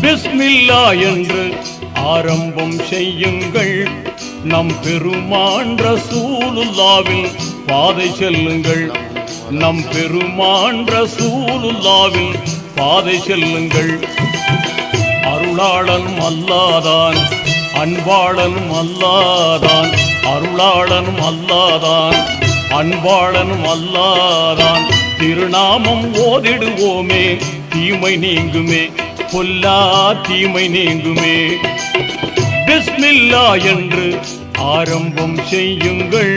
பிஸ்மில்லா என்று ஆரம்பம் செய்யுங்கள். நம் பெருமான் ரசூலுல்லாவின் பாதை செல்லுங்கள். நம் பெருமான் ரசூலுல்லாவின் பாதை செல்லுங்கள். அருளாளனும் அல்லாதான், அன்பாளனும் அல்லாதான். அருளாளனும் அல்லாதான், அன்பாளனும் அல்லாதான். திருநாமம் ஓதிடுவோமே, தீமை நீங்குமே, பொல்லா தீமை நீங்குமே. பிஸ்மில்லா என்று ஆரம்பம் செய்யுங்கள்.